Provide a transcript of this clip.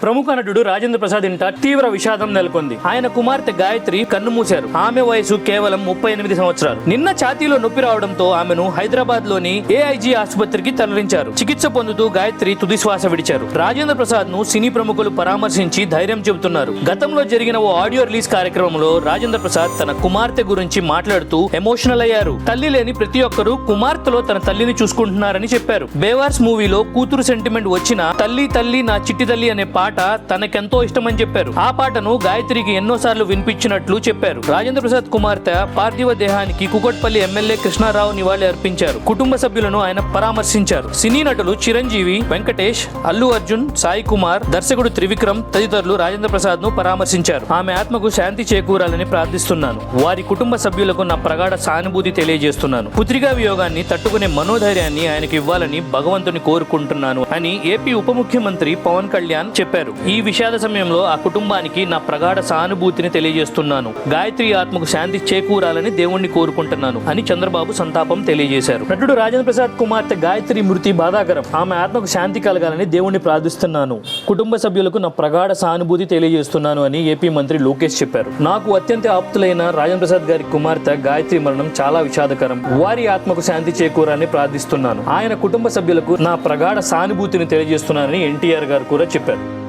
ప్రముఖ నటుడు రాజేంద్ర ప్రసాద్ ఇంట తీవ్ర విషాదం నెలకొంది. ఆయన కుమార్తె గాయత్రి కన్నుమూశారు. ఆమె వయసు కేవలం 38 సంవత్సరాలు. నిన్న ఛాతీలో నొప్పి రావడంతో ఆమెను హైదరాబాద్ లోని ఏఐజీ ఆసుపత్రికి తరలించారు. చికిత్స పొందుతూ గాయత్రి తుది శ్వాస విడిచారు. రాజేంద్ర ప్రసాద్ ను సినీ ప్రముఖులు పరామర్శించి ధైర్యం చెబుతున్నారు. గతంలో జరిగిన ఓ ఆడియో రిలీజ్ కార్యక్రమంలో రాజేంద్ర ప్రసాద్ తన కుమార్తె గురించి మాట్లాడుతూ ఎమోషనల్ అయ్యారు. తల్లి లేని ప్రతి ఒక్కరూ కుమార్తెలో తన తల్లిని చూసుకుంటున్నారని చెప్పారు. బేవార్స్ మూవీలో కూతురు సెంటిమెంట్ వచ్చిన తల్లి తల్లి నా చిట్టి తల్లి అనే పాట తనకెంతో ఇష్టమని చెప్పారు. ఆ పాటను గాయత్రికి ఎన్నోసార్లు వినిపించినట్లు చెప్పారు. రాజేంద్ర ప్రసాద్ కుమార్తె పార్థివ దేహానికి కుకట్పల్లి ఎమ్మెల్యే కృష్ణారావు నివాళి అర్పించారు. కుటుంబ సభ్యులను ఆయన పరామర్శించారు. సినీ నటులు చిరంజీవి, వెంకటేష్, అల్లు అర్జున్, సాయి కుమార్, దర్శకుడు త్రివిక్రమ్ తదితరులు రాజేంద్ర ప్రసాద్ ను పరామర్శించారు. ఆమె ఆత్మకు శాంతి చేకూరాలని ప్రార్థిస్తున్నాను. వారి కుటుంబ సభ్యులకు నా ప్రగాఢ సానుభూతి తెలియజేస్తున్నాను. పుత్రికా వియోగాన్ని తట్టుకునే మనోధైర్యాన్ని ఆయనకు ఇవ్వాలని భగవంతుని కోరుకుంటున్నాను అని ఏపీ ఉప ముఖ్యమంత్రి పవన్ కళ్యాణ్ చెప్పారు. ఈ విషాద సమయంలో ఆ కుటుంబానికి నా ప్రగాఢ సానుభూతిని తెలియజేస్తున్నాను. గాయత్రి ఆత్మకు శాంతి చేకూరాలని దేవుణ్ణి కోరుకుంటున్నాను అని చంద్రబాబు సంతాపం తెలియజేశారు. నటుడు రాజేంద్ర ప్రసాద్ కుమార్తె గాయత్రి మృతి బాధాకరం. ఆమె ఆత్మకు శాంతి కలగాలని దేవుణ్ణి ప్రార్థిస్తున్నాను. కుటుంబ సభ్యులకు నా ప్రగాఢ సానుభూతి తెలియజేస్తున్నాను అని ఏపీ మంత్రి లోకేష్ చెప్పారు. నాకు అత్యంత ఆప్తులైన రాజేంద్ర ప్రసాద్ గారి కుమార్తె గాయత్రి మరణం చాలా విషాదకరం. వారి ఆత్మకు శాంతి చేకూరాలని ప్రార్థిస్తున్నాను. ఆయన కుటుంబ సభ్యులకు నా ప్రగాఢ సానుభూతిని తెలియజేస్తున్నానని ఎన్టీఆర్ గారు కూడా చెప్పారు.